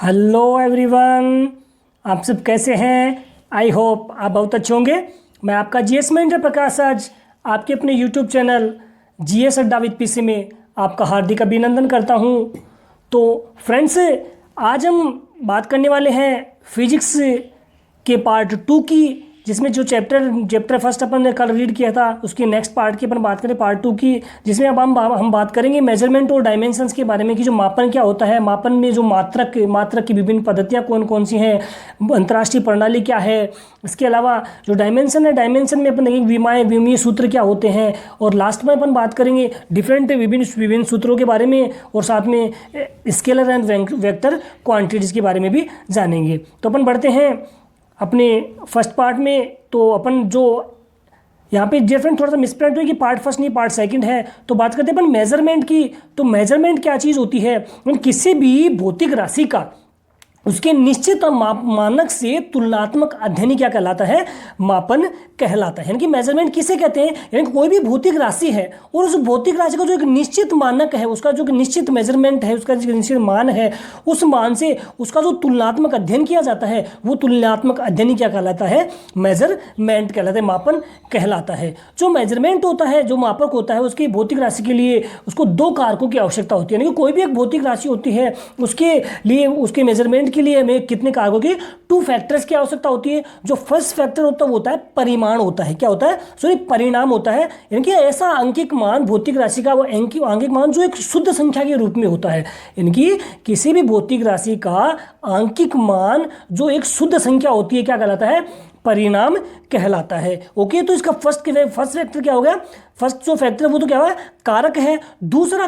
Hello everyone, आप सब कैसे हैं। आई होप आप बहुत अच्छे होंगे। मैं आपका जीएस मेंटर प्रकाश आज आपके अपने यूट्यूब चैनल जीएस अड्डा विद पीसी में आपका हार्दिक अभिनंदन करता हूं। तो फ्रेंड्स, आज हम बात करने वाले हैं फिजिक्स के पार्ट 2 की, जिसमें जो चैप्टर फर्स्ट अपन ने कल रीड किया था उसकी नेक्स्ट पार्ट की अपन बात करें पार्ट 2 की, जिसमें अब हम बात करेंगे मेजरमेंट और डायमेंशंस के बारे में कि जो मापन क्या होता है, मापन में जो मात्रक की विभिन्न पद्धतियाँ कौन कौन सी हैं, अंतर्राष्ट्रीय प्रणाली क्या है। इसके अलावा जो डायमेंशन है, डायमेंशन में अपन देखेंगे विमीय सूत्र क्या होते हैं, और लास्ट में अपन बात करेंगे डिफरेंट विभिन्न सूत्रों के बारे में, और साथ में स्केलर एंड वेक्टर क्वांटिटीज़ के बारे में भी जानेंगे। तो अपन बढ़ते हैं अपने फर्स्ट पार्ट में। तो अपन जो यहाँ पे डिफरेंट थोड़ा सा मिसप्रिंट हुई कि पार्ट फर्स्ट नहीं पार्ट सेकंड है, तो बात करते हैं अपन मेजरमेंट की। तो मेजरमेंट क्या चीज़ होती है, किसी भी भौतिक राशि का उसके निश्चित मानक से तुलनात्मक अध्ययन क्या कहलाता है, मापन कहलाता है। यानी कि मेजरमेंट किसे कहते हैं, यानी कोई भी भौतिक राशि है और उस भौतिक राशि का जो एक निश्चित मानक है, उसका जो निश्चित मेजरमेंट है, उसका जो निश्चित मान है, उस मान से उसका जो तुलनात्मक अध्ययन किया जाता है वो तुलनात्मक अध्ययन क्या कहलाता है, मेजरमेंट कहलाता है, मापन कहलाता है। जो मेजरमेंट होता है, जो मापक होता है, उसकी भौतिक राशि के लिए उसको दो कारकों की आवश्यकता होती है। यानी कि कोई भी एक भौतिक राशि होती है उसके लिए उसके मेजरमेंट के लिए हमें कितने कारकों की, 2 फैक्टर्स की आवश्यकता होती है। जो फर्स्ट फैक्टर होता है वो होता है परिमाण होता है, क्या होता है, सॉरी परिणाम होता है। यानी कि ऐसा आंकिक मान भौतिक राशि का, वो आंकिक मान जो एक शुद्ध संख्या के रूप में होता है। यानी कि किसी भी भौतिक राशि का आंकिक मान जो एक शुद्ध संख्या होती है क्या कहलाता है, परिणाम कहलाता है। ओके, तो इसका फर्स्ट फैक्टर क्या हो गया, फर्स्ट जो फैक्टर है वो तो क्या है, कारक है। दूसरा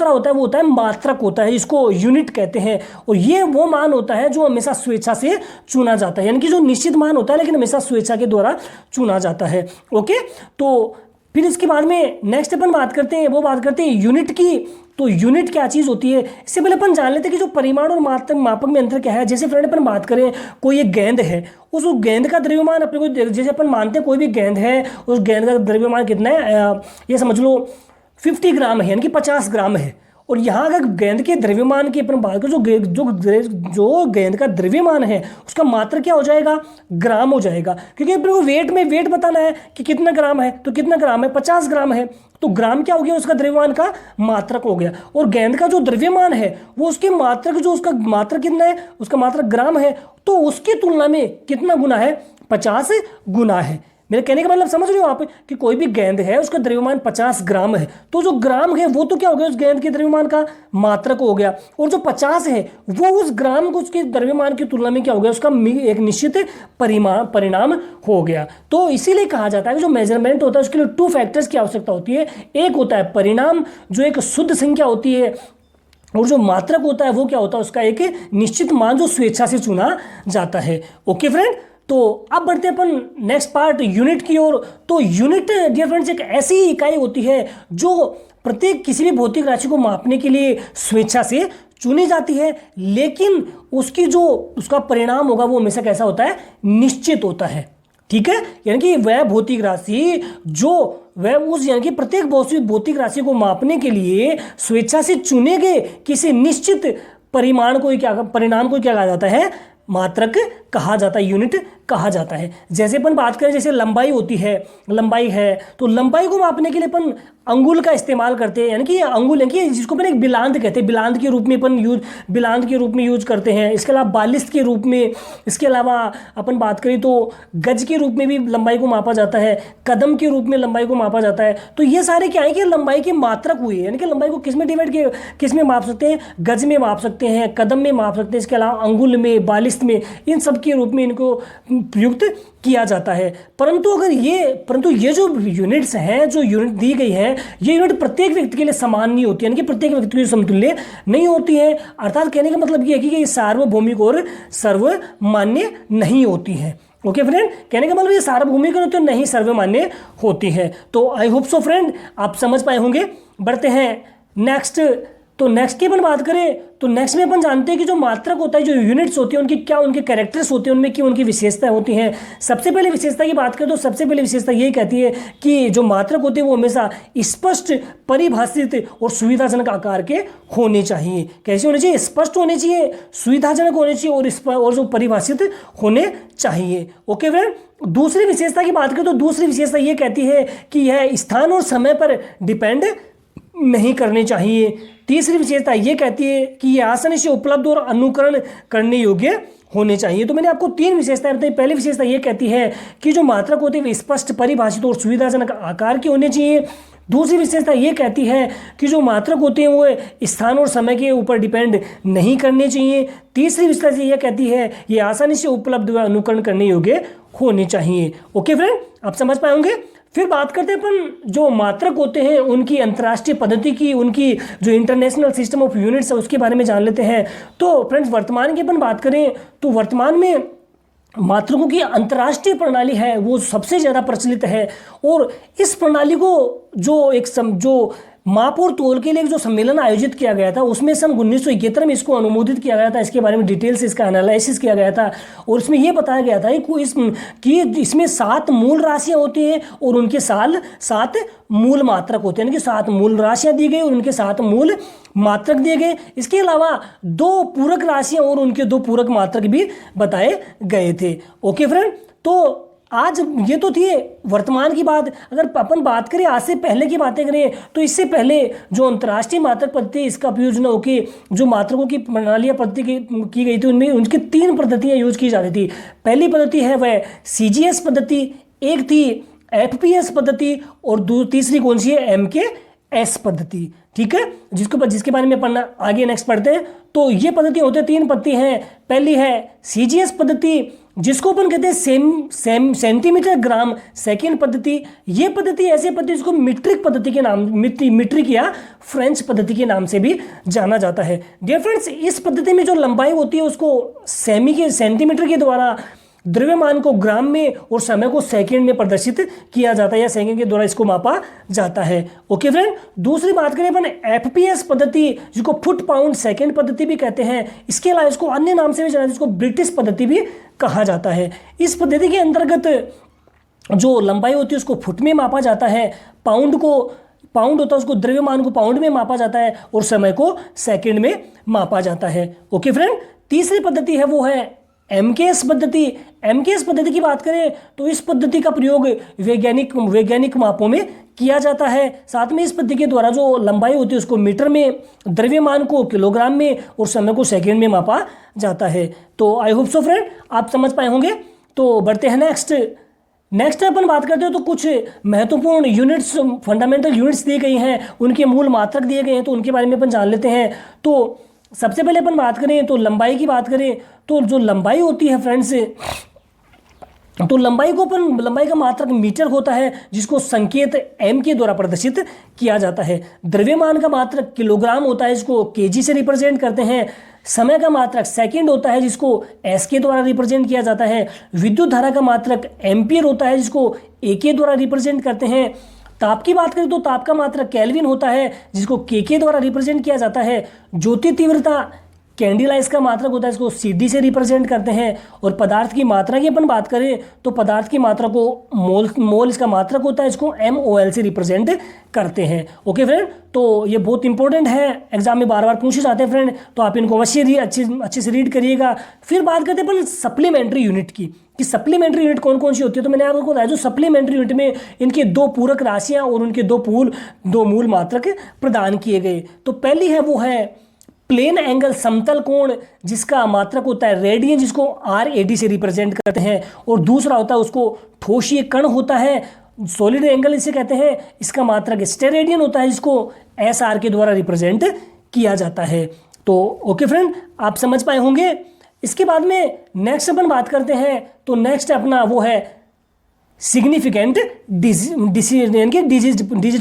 होता है वो होता है मात्रक होता है, इसको यूनिट कहते हैं। और ये वो मान होता है जो हमेशा स्वेच्छा से चुना जाता है, यानी कि जो निश्चित मान होता है लेकिन हमेशा स्वेच्छा के द्वारा चुना जाता है। ओके, तो फिर इसके बाद में नेक्स्ट अपन बात करते हैं यूनिट की। तो यूनिट क्या चीज़ होती है, इससे पहले अपन जान लेते हैं कि जो परिमाण और मापक में अंतर क्या है। जैसे फ्रेंड अपन बात करें, कोई एक गेंद है, उस गेंद का द्रव्यमान अपने को, जैसे अपन मानते हैं कोई भी गेंद है, उस गेंद का द्रव्यमान कितना है, ये समझ लो 50 ग्राम है, यानी कि 50 ग्राम है। और यहाँ अगर गेंद के द्रव्यमान की अपन बात करें, जो गेंद का द्रव्यमान है उसका मात्रा क्या हो जाएगा, ग्राम हो जाएगा, क्योंकि अपने को वेट बताना है कि कितना ग्राम है। तो कितना ग्राम है, 50 ग्राम है, तो ग्राम क्या हो गया, उसका द्रव्यमान का मात्रक हो गया। और गेंद का जो द्रव्यमान है वो उसके मात्रक, जो उसका मात्रक कितना है, उसका मात्रक ग्राम है, तो उसकी तुलना में कितना गुना है, 50 गुना है। मेरे कहने का मतलब समझ रहे हो आप कि कोई भी गेंद है उसका द्रव्यमान 50 ग्राम है, तो जो ग्राम है वो तो क्या हो गया, उस गेंद के द्रव्यमान का मात्रक हो गया, और जो 50 है वो उस ग्राम को उसके द्रव्यमान की तुलना में क्या हो गया, उसका एक निश्चित परिणाम हो गया। तो इसीलिए कहा जाता है कि जो मेजरमेंट होता है उसके लिए 2 फैक्टर्स की आवश्यकता होती है। एक होता है परिणाम जो एक शुद्ध संख्या होती है, और जो मात्रक होता है वो क्या होता है, उसका एक निश्चित मान जो स्वेच्छा से चुना जाता है। ओके फ्रेंड, तो अब बढ़ते हैं अपन नेक्स्ट पार्ट यूनिट की ओर। तो यूनिट डियर फ्रेंड्स एक ऐसी इकाई होती है जो प्रत्येक किसी भी भौतिक राशि को मापने के लिए स्वेच्छा से चुनी जाती है, लेकिन उसका परिणाम होगा वो हमेशा कैसा होता है, निश्चित होता है। ठीक है, यानी कि वह भौतिक राशि जो वह उस यानी कि प्रत्येक भौतिक राशि को मापने के लिए स्वेच्छा से चुने गए किसी निश्चित परिणाम को क्या कहा जाता है, मात्रक कहा जाता है, यूनिट कहा जाता है। जैसे अपन बात करें, जैसे लंबाई है, तो लंबाई को मापने के लिए अपन अंगुल का इस्तेमाल करते हैं, यानी कि अंगुल है कि जिसको अपन एक बिलांत कहते हैं, बिलांत के रूप में यूज करते हैं। इसके अलावा बालिस्त के रूप में, इसके अलावा अपन बात करें तो गज के रूप में भी लंबाई को मापा जाता है, कदम के रूप में लंबाई को मापा जाता है। तो ये सारे क्या है कि लंबाई के मात्रक हुए, यानी कि लंबाई को किस में माप सकते हैं, गज में माप सकते हैं, कदम में माप सकते हैं, इसके अलावा अंगुल में, बालिस्त में, इन सब के रूप में इनको प्रयुक्त किया जाता है। परंतु ये जो यूनिट्स हैं, जो यूनिट दी गई है, ये यूनिट प्रत्येक व्यक्ति के लिए समान नहीं होती, यानी कि प्रत्येक व्यक्ति के लिए समतुल्य नहीं होती है। अर्थात कहने का मतलब ये है कि ये सार्वभौमिक और सर्वमान्य नहीं होती है। ओके फ्रेंड, कहने का मतलब ये सार्वभौमिक होती है, नहीं सर्वमान्य होती है। तो आई होप सो फ्रेंड आप समझ पाए होंगे। बढ़ते हैं नेक्स्ट तो नेक्स्ट की अपन बात करें तो नेक्स्ट में अपन जानते हैं कि जो मात्रक होता है, जो यूनिट्स होती है, उनकी क्या उनके कैरेक्टर्स होते हैं, उनमें क्या उनकी विशेषताएं होती हैं। सबसे पहले विशेषता की बात करें तो सबसे पहले विशेषता यही कहती है कि जो मात्रक होते हैं वो हमेशा स्पष्ट, परिभाषित और सुविधाजनक आकार के होने चाहिए। कैसे होने चाहिए? स्पष्ट होने चाहिए, सुविधाजनक होने चाहिए और जो परिभाषित होने चाहिए। Okay friend. दूसरी विशेषता की बात करें तो दूसरी विशेषता ये कहती है कि यह स्थान और समय पर डिपेंड नहीं करने चाहिए। तीसरी विशेषता ये कहती है कि ये आसानी से उपलब्ध और अनुकरण करने योग्य होने चाहिए। तो मैंने आपको 3 विशेषताएं बताई। पहली विशेषता ये कहती है कि जो मात्रक होते हैं वे स्पष्ट, परिभाषित और सुविधाजनक आकार के होने चाहिए। दूसरी विशेषता ये कहती है कि जो मात्रक होते हैं वो स्थान और समय के ऊपर डिपेंड नहीं करने चाहिए। तीसरी विशेषता ये कहती है ये आसानी से उपलब्ध व अनुकरण करने योग्य होने चाहिए। ओके फ्रेंड, आप समझ पाए होंगे। फिर बात करते हैं अपन जो मात्रक होते हैं उनकी अंतर्राष्ट्रीय पद्धति की, उनकी जो इंटरनेशनल सिस्टम ऑफ यूनिट्स है उसके बारे में जान लेते हैं। तो फ्रेंड्स, वर्तमान की अपन बात करें तो वर्तमान में मात्रकों की अंतर्राष्ट्रीय प्रणाली है वो सबसे ज़्यादा प्रचलित है। और इस प्रणाली को जो माप और तोल के लिए जो सम्मेलन आयोजित किया गया था उसमें सन 1971 में इसको अनुमोदित किया गया था। इसके बारे में डिटेल से इसका एनालिसिस किया गया था और इसमें यह बताया गया था कि इसमें 7 मूल राशियां होती हैं और उनके 7 मूल मात्रक होते हैं, यानी कि 7 मूल राशियां दी गई और उनके 7 मूल मात्रक दिए गए। इसके अलावा 2 पूरक राशियां और उनके 2 पूरक मात्रक भी बताए गए थे। ओके फ्रेंड, तो आज ये तो थी वर्तमान की बात। अगर अपन बात करें आज से पहले की बातें करें तो इससे पहले जो अंतर्राष्ट्रीय मात्रक पद्धति इसका उपयोग न होकर जो मात्रकों की प्रणालियाँ पद्धति की गई थी उनमें उनकी 3 पद्धतियाँ यूज की जाती थी। पहली पद्धति है वह CGS पद्धति, एक थी FPS पद्धति और तीसरी कौन सी है? MKS पद्धति। ठीक है, जिसके बारे में अपन आगे नेक्स्ट पढ़ते हैं। तो ये पद्धति होते 3 पद्धति हैं। पहली है CGS पद्धति जिसको अपन कहते हैं सेंटीमीटर ग्राम सेकेंड पद्धति। ये पद्धति ऐसी पद्धति जिसको मीट्रिक पद्धति के नाम मीट्रिक या फ्रेंच पद्धति के नाम से भी जाना जाता है। डियर फ्रेंड्स, इस पद्धति में जो लंबाई होती है उसको सेंटीमीटर के द्वारा, द्रव्यमान को ग्राम में और समय को सेकंड में प्रदर्शित किया जाता है या सेकंड के द्वारा इसको मापा जाता है। ओके फ्रेंड, दूसरी बात करें अपन FPS पद्धति जिसको फुट पाउंड सेकंड पद्धति भी कहते हैं। इसके अलावा इसको अन्य नाम से भी जाना जिसको ब्रिटिश पद्धति भी कहा जाता है। इस पद्धति के अंतर्गत जो लंबाई होती है उसको फुट में मापा जाता है, पाउंड होता है उसको द्रव्यमान को पाउंड में मापा जाता है और समय को सेकंड में मापा जाता है। ओके फ्रेंड, तीसरी पद्धति है वो है MKS पद्धति। MKS पद्धति की बात करें तो इस पद्धति का प्रयोग वैज्ञानिक मापों में किया जाता है। साथ में इस पद्धति के द्वारा जो लंबाई होती है उसको मीटर में, द्रव्यमान को किलोग्राम में और समय को सेकंड में मापा जाता है। तो आई होप सो फ्रेंड आप समझ पाए होंगे। तो बढ़ते हैं नेक्स्ट अपन बात करते हैं तो कुछ महत्वपूर्ण यूनिट्स, फंडामेंटल यूनिट्स दी गई हैं, उनके मूल मात्रक दिए गए हैं, तो उनके बारे में अपन जान लेते हैं। तो सबसे पहले अपन बात करें तो लंबाई की बात करें तो जो लंबाई होती है फ्रेंड्स, तो लंबाई का मात्रक मीटर होता है जिसको संकेत M के द्वारा प्रदर्शित किया जाता है। द्रव्यमान का मात्रक किलोग्राम होता है जिसको kg से रिप्रेजेंट करते हैं। समय का मात्रक सेकंड होता है जिसको S के द्वारा रिप्रेजेंट किया जाता है। विद्युत धारा का मात्रक एम्पियर होता है जिसको A के द्वारा रिप्रेजेंट करते हैं। ताप की बात करें तो ताप का मात्रक केल्विन होता है जिसको के द्वारा रिप्रेजेंट किया जाता है। ज्योति तीव्रता कैंडिला इसका मात्रक होता है, इसको CD से रिप्रेजेंट करते हैं। और पदार्थ की मात्रा की अपन बात करें तो पदार्थ की मात्रा को मोल इसका मात्रक होता है, इसको MOL से रिप्रेजेंट करते हैं। ओके फ्रेंड, तो ये बहुत इंपॉर्टेंट है, एग्जाम में बार बार पूछे जाते हैं फ्रेंड, तो आप इनको अवश्य अच्छे से रीड करिएगा। फिर बात करते हैं अपन सप्लीमेंट्री यूनिट की कि सप्लीमेंट्री यूनिट कौन कौन सी होती है। तो मैंने आपको बताया जो सप्लीमेंट्री यूनिट में इनके 2 पूरक राशियां और उनके 2 मूल मात्रक प्रदान किए गए। तो पहली है वो है प्लेन एंगल समतल कोण जिसका मात्रक होता है रेडियन जिसको RAD से रिप्रेजेंट करते हैं। और दूसरा होता है उसको ठोसीय कण होता है, सॉलिड एंगल इसे कहते हैं, इसका मात्रक स्टेरेडियन होता है जिसको SR के द्वारा रिप्रेजेंट किया जाता है। तो ओके फ्रेंड आप समझ पाए होंगे। इसके बाद में नेक्स्ट अपन बात करते हैं तो नेक्स्ट अपना वो है सिग्निफिकेंट डिजिट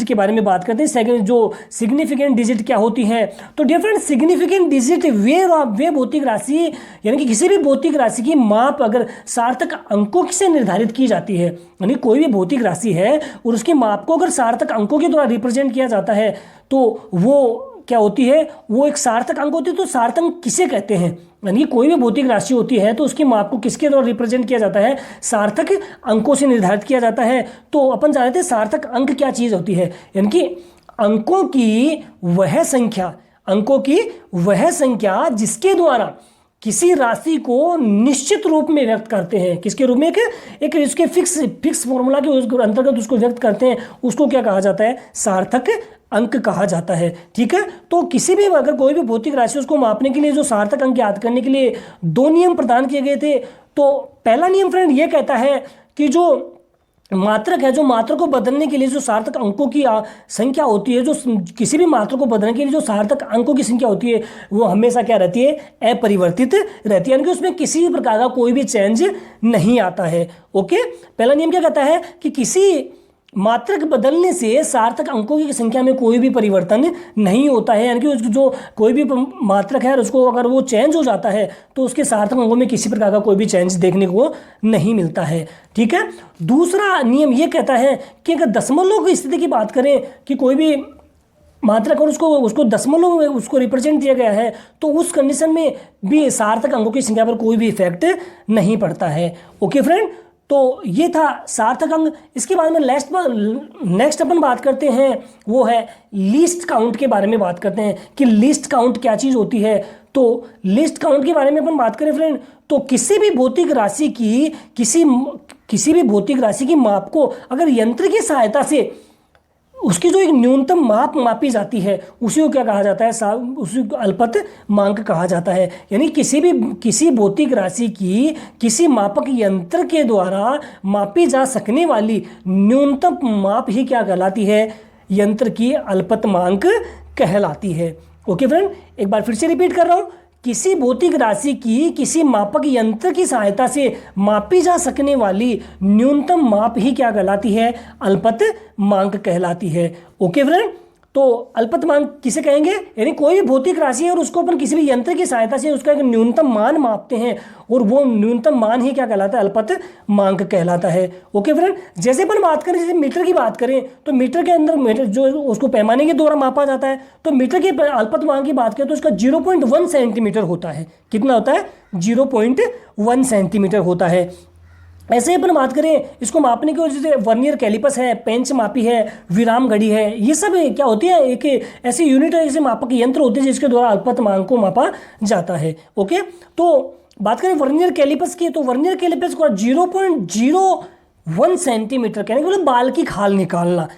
के बारे में बात करते हैं। सेकंड जो सिग्निफिकेंट डिजिट क्या होती है, तो डिफरेंट सिग्निफिकेंट डिजिट वे भौतिक राशि यानी कि किसी भी भौतिक राशि की माप अगर सार्थक अंकों से निर्धारित की जाती है, यानी कोई भी भौतिक राशि है और उसके माप को अगर सार्थक अंकों के द्वारा रिप्रेजेंट किया जाता है तो वो क्या होती है, वो एक सार्थक अंक होती है। तो सार्थक अंक किसे कहते हैं, यानी कोई भी भौतिक राशि होती है तो उसकी माप को किसके द्वारा रिप्रेजेंट किया जाता है, सार्थक अंकों से निर्धारित किया जाता है। तो अपन जानते हैं सार्थक अंक क्या चीज़ होती है, यानी कि अंकों की वह संख्या जिसके द्वारा किसी राशि को निश्चित रूप में व्यक्त करते हैं, किसके रूप में, एक इसके फिक्स फॉर्मूला के उस अंतर्गत उसको व्यक्त करते हैं, उसको क्या कहा जाता है, सार्थक अंक कहा जाता है। ठीक है, तो किसी भी अगर कोई भी भौतिक राशि उसको मापने के लिए जो सार्थक अंक ज्ञात करने के लिए 2 नियम प्रदान किए गए थे। तो पहला नियम फ्रेंड ये कहता है कि जो मात्रक है, जो मात्रक को बदलने के लिए जो सार्थक अंकों की संख्या होती है, जो किसी भी मात्रक को बदलने के लिए जो सार्थक अंकों की संख्या होती है वो हमेशा क्या रहती है, अपरिवर्तित रहती है, यानी कि उसमें किसी भी प्रकार का कोई भी चेंज नहीं आता है। ओके, पहला नियम क्या कहता है कि किसी मात्रक बदलने से सार्थक अंकों की संख्या में कोई भी परिवर्तन नहीं होता है, यानी कि जो कोई भी मात्रक है उसको अगर वो चेंज हो जाता है तो उसके सार्थक अंकों में किसी प्रकार का कोई भी चेंज देखने को नहीं मिलता है। ठीक है, दूसरा नियम ये कहता है कि अगर दशमलव की स्थिति की बात करें कि कोई भी मात्रक और उसको दशमलव में उसको रिप्रेजेंट दिया गया है तो उस कंडीशन में भी सार्थक अंकों की संख्या पर कोई भी इफेक्ट नहीं पड़ता है। ओके फ्रेंड, तो ये था सार्थक अंक। इसके बाद में नेक्स्ट अपन बात करते हैं वो है लीस्ट काउंट के बारे में बात करते हैं कि लीस्ट काउंट क्या चीज़ होती है। तो लीस्ट काउंट के बारे में अपन बात करें फ्रेंड, तो किसी भी भौतिक राशि की माप को अगर यंत्र की सहायता से उसकी जो एक न्यूनतम माप मापी जाती है उसी को क्या कहा जाता है, उसी को अल्पतमांक कहा जाता है। यानी किसी भौतिक राशि की किसी मापक यंत्र के द्वारा मापी जा सकने वाली न्यूनतम माप ही क्या कहलाती है, यंत्र की अल्पतमांक कहलाती है। ओके फ्रेंड, एक बार फिर से रिपीट कर रहा हूँ, किसी भौतिक राशि की किसी मापक यंत्र की सहायता से मापी जा सकने वाली न्यूनतम माप ही क्या कहलाती है, अल्पतमांक कहलाती है। ओके फ्रेंड, तो अल्पतमांक किसे कहेंगे, यानी कोई भी भौतिक राशि है और उसको अपन किसी भी यंत्र की सहायता से उसका एक न्यूनतम मान मापते हैं और वो न्यूनतम मान ही क्या कहलाता है, अल्पतमांक कहलाता है। ओके फ्रेंड, जैसे अपन बात करें, जैसे मीटर की बात करें तो मीटर के अंदर मीटर जो उसको पैमाने के द्वारा मापा जाता है, तो मीटर के अल्पतमांक की बात करें तो उसका 0.1 सेंटीमीटर होता है। कितना होता है, 0.1 सेंटीमीटर होता है। ऐसे ही अपन बात करें इसको मापने की वजह से वर्नियर कैलिपर्स है, पेंच मापी है, विराम घड़ी है, ये सब क्या होती है, एक ऐसी यूनिट है, ऐसे मापक यंत्र होते हैं जिसके द्वारा अल्पतमांक को मापा जाता है। ओके, तो बात करें वर्नियर कैलिपर्स की, तो वर्नियर कैलिपर्स को 0.01 सेंटीमीटर कहने के मतलब बाल की खाल निकालना,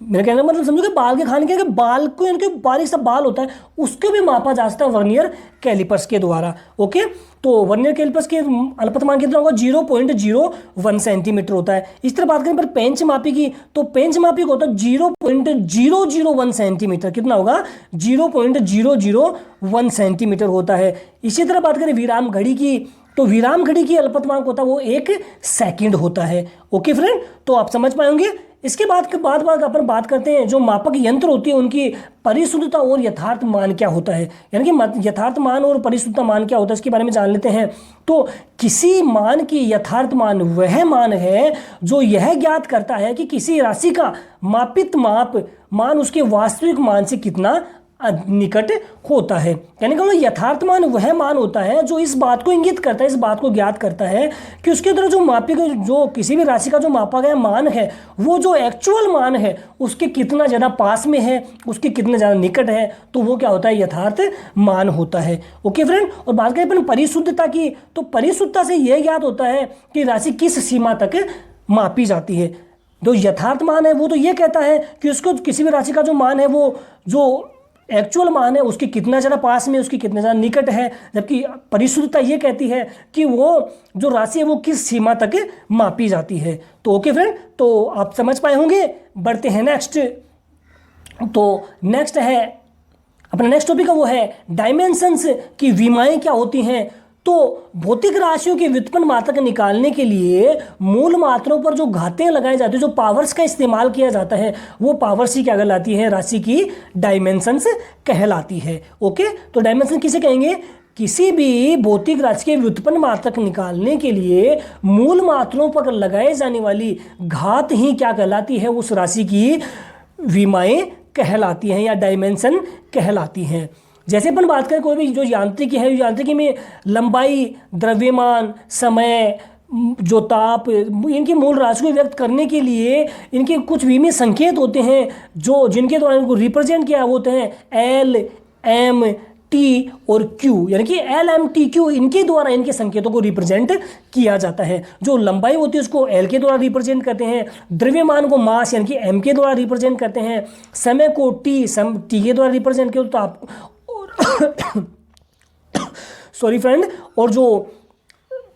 मेरा कहने का मतलब समझो कि बाल के खाने के बाल को, यानी कि बारीक सा बाल होता है उसको भी मापा जा सकता है वर्नियर कैलिपर्स के द्वारा। ओके, तो वर्नियर कैलिपर्स के अल्पतमांक कितना होगा, 0.01 सेंटीमीटर होता है। इस तरह बात करें पर पेंच मापी की, तो पेंच मापी को होता है 0.001 सेंटीमीटर। कितना होगा, 0.001 सेंटीमीटर होता है। इसी तरह बात करें विराम घड़ी की, तो विराम घड़ी की अल्पतमांक होता है वो 1 सेकंड होता है। ओके फ्रेंड, तो आप समझ पाएंगे। इसके बाद अपन बात करते हैं जो मापक यंत्र होती है उनकी परिशुद्धता और यथार्थ मान क्या होता है, यानी कि यथार्थ मान और परिशुद्धता मान क्या होता है इसके बारे में जान लेते हैं। तो किसी मान की यथार्थ मान वह मान है जो यह ज्ञात करता है कि किसी राशि का मापित मान उसके वास्तविक मान से कितना निकट होता है। यानी कि यथार्थ मान वह मान होता है जो इस बात को इंगित करता है, इस बात को ज्ञात करता है कि उसके द्वारा जो किसी भी राशि का जो मापा गया मान है वो जो एक्चुअल मान है उसके कितना ज़्यादा पास में है, उसके कितने ज़्यादा निकट है, तो वो क्या होता है, यथार्थ मान होता है। ओके फ्रेंड, और बात करें अपन परिशुद्धता की, तो परिशुद्धता से यह ज्ञात होता है कि राशि किस सीमा तक मापी जाती है। जो यथार्थ मान है वो तो ये कहता है कि उसको किसी भी राशि का जो मान है वो जो एक्चुअल मान है उसके कितना ज़्यादा पास में, उसके कितने ज़्यादा निकट है, जबकि परिशुद्धता ये कहती है कि वो जो राशि है वो किस सीमा तक मापी जाती है। तो ओके फ्रेंड, तो आप समझ पाए होंगे। बढ़ते हैं नेक्स्ट। तो नेक्स्ट है अपना नेक्स्ट टॉपिक है वो है डायमेंशंस की विमाएँ क्या होती हैं। तो भौतिक राशियों की व्युत्पन्न मात्रक निकालने के लिए मूल मात्राओं पर जो घातें लगाई जाती है, जो पावर्स का इस्तेमाल किया जाता है, वो पावर्स ही क्या कहलाती है, राशि की डायमेंशंस कहलाती है। ओके, तो डायमेंशन किसे कहेंगे, किसी भी भौतिक राशि के व्युत्पन्न मात्रक निकालने के लिए मूल मात्राओं पर लगाए जाने वाली घात ही क्या कहलाती है, उस राशि की विमाएँ कहलाती हैं या डायमेंशन कहलाती हैं। जैसे अपन बात करें कोई भी जो यांत्रिकी है, यांत्रिकी में लंबाई, द्रव्यमान, समय, जो ताप, इनकी मूल राशि को व्यक्त करने के लिए इनके कुछ विमीय संकेत होते हैं जो जिनके द्वारा इनको रिप्रेजेंट किया होते हैं एल, एम, टी और क्यू, यानी कि एल, एम, टी, क्यू, इनके द्वारा इनके संकेतों को रिप्रेजेंट किया जाता है। जो लंबाई होती है उसको एल के द्वारा रिप्रेजेंट करते हैं, द्रव्यमान को मास यानी कि एम के द्वारा रिप्रेजेंट करते हैं, समय को टी के द्वारा रिप्रेजेंट किया तो आप सॉरी फ्रेंड, और जो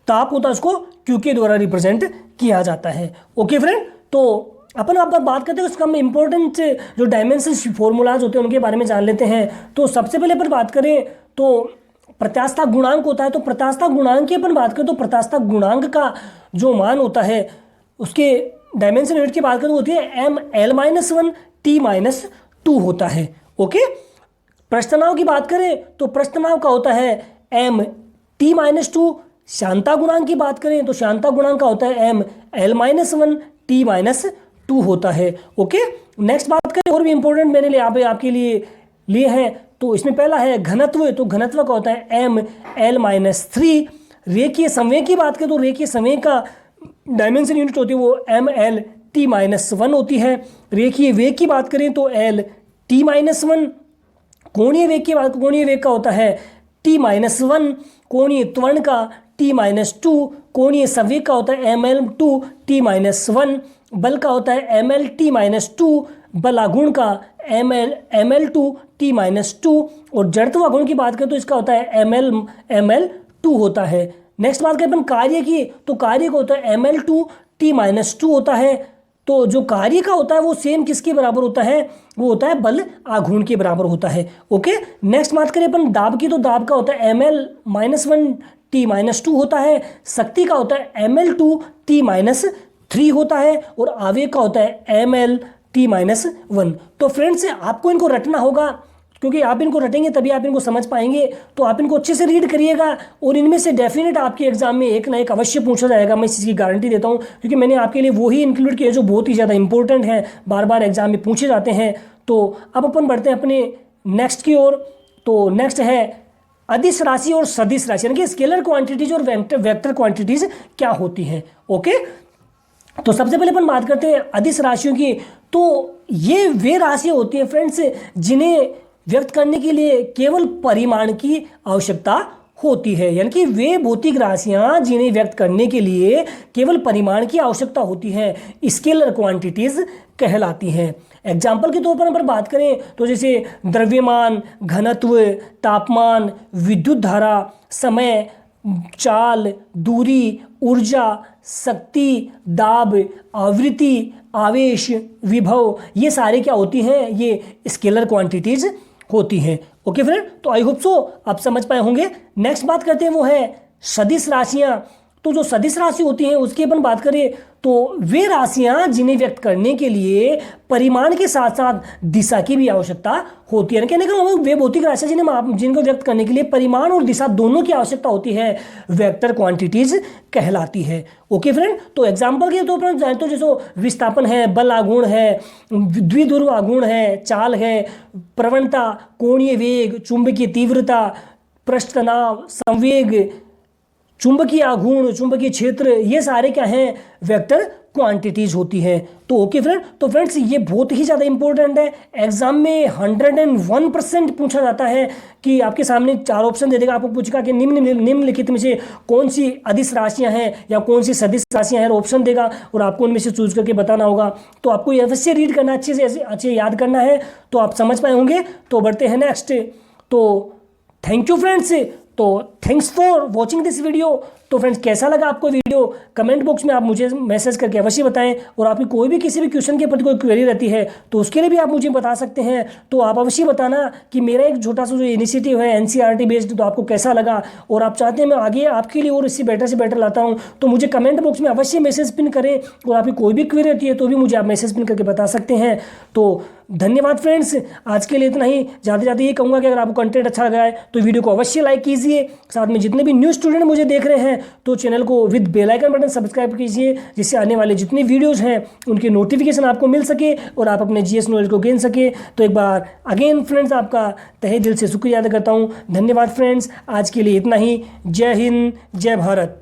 ताप होता है उसको क्यू के द्वारा रिप्रेजेंट किया जाता है। ओके फ्रेंड, तो अपन आप बात करते हैं उसका हम इंपॉर्टेंट जो डायमेंशन फॉर्मूलाज होते हैं उनके बारे में जान लेते हैं। तो सबसे पहले अपन बात करें तो प्रत्यास्थता गुणांक होता है। तो प्रत्यास्थता गुणांक की अपन बात करें तो प्रत्यास्थता गुणांक का जो मान होता है उसके डायमेंशन यूनिट की बात करें तो होती है M L minus 1 T minus 2 होता है। ओके, पृष्ठ तनाव की बात करें तो पृष्ठ तनाव का होता है एम टी माइनस 2। शांता गुणांक की बात करें तो शांता गुणांक का होता है M L minus 1 T minus 2 होता है। ओके, नेक्स्ट बात करें और भी इंपॉर्टेंट मैंने यहाँ पे आपके लिए लिए हैं। तो इसमें पहला है घनत्व, तो घनत्व का होता है एम एल माइनस 3। रेखीय संवेग की बात करें तो रेखीय संवेग का डायमेंशन यूनिट होती है वो एम एल टी माइनस 1 होती है। रेखीय वेग की बात करें तो एल टी माइनस 1। कोणीय वेग की बात, कोणीय वेग का होता है टी माइनस 1। कोणीय त्वरण का टी माइनस 2। कोणीय संवेग का होता है एम एल 2 टी माइनस 1। बल का होता है एम एल टी माइनस 2। बलागुण का एम एल 2 टी माइनस 2। और जड़त्व गुण की बात करें तो इसका होता है एम एल 2 होता है। नेक्स्ट बात करें अपन कार्य की, तो कार्य का होता है एम एल 2 टी माइनस 2 होता है। तो जो कार्य का होता है वो सेम किसके बराबर होता है, वो होता है बल आघूर्ण के बराबर होता है। ओके, नेक्स्ट बात करें अपन दाब की, तो दाब का होता है M L minus 1 T minus 2 होता है। शक्ति का होता है एम एल 2 टी माइनस 3 होता है। और आवेग का होता है एम एल टी माइनस 1। तो फ्रेंड्स आपको इनको रटना होगा, क्योंकि आप इनको रटेंगे तभी आप इनको समझ पाएंगे। तो आप इनको अच्छे से रीड करिएगा और इनमें से डेफिनेट आपके एग्जाम में एक ना एक अवश्य पूछा जाएगा, मैं इस चीज़ की गारंटी देता हूँ, क्योंकि मैंने आपके लिए वही इंक्लूड किया जो बहुत ही ज़्यादा इंपॉर्टेंट है, बार बार एग्जाम में पूछे जाते हैं। तो अब अपन बढ़ते हैं अपने नेक्स्ट की ओर। तो नेक्स्ट है अदिश राशि और सदिश राशि, यानी कि स्केलर क्वांटिटीज और वेक्टर क्वांटिटीज क्या होती हैं। ओके, तो सबसे पहले अपन बात करते हैं अदिश राशियों की। तो ये वे राशियाँ होती हैं फ्रेंड्स जिन्हें व्यक्त करने के लिए केवल परिमाण की आवश्यकता होती है, यानी कि वे भौतिक राशियां जिन्हें व्यक्त करने के लिए केवल परिमाण की आवश्यकता होती है स्केलर क्वांटिटीज कहलाती हैं। एग्जाम्पल के तौर पर अगर बात करें तो जैसे द्रव्यमान, घनत्व, तापमान, विद्युत धारा, समय, चाल, दूरी, ऊर्जा, शक्ति, दाब, आवृत्ति, आवेश, विभव, ये सारे क्या होती हैं, ये स्केलर क्वांटिटीज होती हैं। ओके फ्रेंड, तो आई होप सो आप समझ पाए होंगे। नेक्स्ट बात करते हैं वो है सदिश राशियां। तो जो सदिश राशि होती हैं उसकी अपन बात करें तो वे राशियां जिन्हें व्यक्त करने के लिए परिमाण के साथ साथ दिशा की भी आवश्यकता होती है। कहने का मतलब वे भौतिक राशियां जिनको व्यक्त करने के लिए परिमाण और दिशा दोनों की आवश्यकता होती है, वेक्टर क्वांटिटीज कहलाती है। ओके फ्रेंड, तो एग्जाम्पल के तौर पर जाए तो जैसे विस्थापन है, बल आघूर्ण है, द्विध्रुव आघूर्ण है, चाल है, प्रवणता, कोणीय वेग, चुंबकीय तीव्रता, पृष्ठ तनाव, संवेग, चुंबकीय आघूर्ण, चुंबकीय क्षेत्र, ये सारे क्या हैं, वेक्टर क्वांटिटीज होती हैं। तो ओके फ्रेंड, तो फ्रेंड्स ये बहुत ही ज़्यादा इंपॉर्टेंट है। एग्जाम में 101% पूछा जाता है कि आपके सामने 4 ऑप्शन दे देगा, आपको पूछेगा कि निम्नलिखित में से कौन सी अदिश राशियां हैं या कौन सी सदिश राशियां हैं, ऑप्शन देगा और आपको उनमें से चूज करके बताना होगा। तो आपको ये अवश्य रीड करना, अच्छे याद करना है, तो आप समझ पाए होंगे। तो बढ़ते हैं नेक्स्ट। तो थैंक यू फ्रेंड्स, तो thanks for watching this video. तो फ्रेंड्स कैसा लगा आपको वीडियो, कमेंट बॉक्स में आप मुझे मैसेज करके अवश्य बताएं। और आपकी कोई भी किसी भी क्वेश्चन के प्रति कोई क्वेरी रहती है तो उसके लिए भी आप मुझे बता सकते हैं। तो आप अवश्य बताना कि मेरा एक छोटा सा जो इनिशिएटिव है एनसीईआरटी बेस्ड, तो आपको कैसा लगा और आप चाहते हैं मैं आगे आपके लिए और इससे बेटर लाता हूँ, तो मुझे कमेंट बॉक्स में अवश्य मैसेज पिन करें। और आपकी कोई भी क्वेरी रहती है तो भी मुझे आप मैसेज पिन करके बता सकते हैं। तो धन्यवाद फ्रेंड्स, आज के लिए इतना ही। ज़्यादा से ज़्यादा ये कहूँगा कि अगर आपको कंटेंट अच्छा लगा है तो वीडियो को अवश्य लाइक कीजिए, साथ में जितने भी न्यू स्टूडेंट मुझे देख रहे हैं तो चैनल को with bell icon button subscribe कीजिए, जिससे आने वाले जितने वीडियोज़ हैं उनकी नोटिफिकेशन आपको मिल सके और आप अपने जीएस नॉलेज को गेन सके। तो एक बार अगेन फ्रेंड्स आपका तहे दिल से शुक्रिया अदा करता हूँ। धन्यवाद फ्रेंड्स, आज के लिए इतना ही। जय हिंद, जय भारत।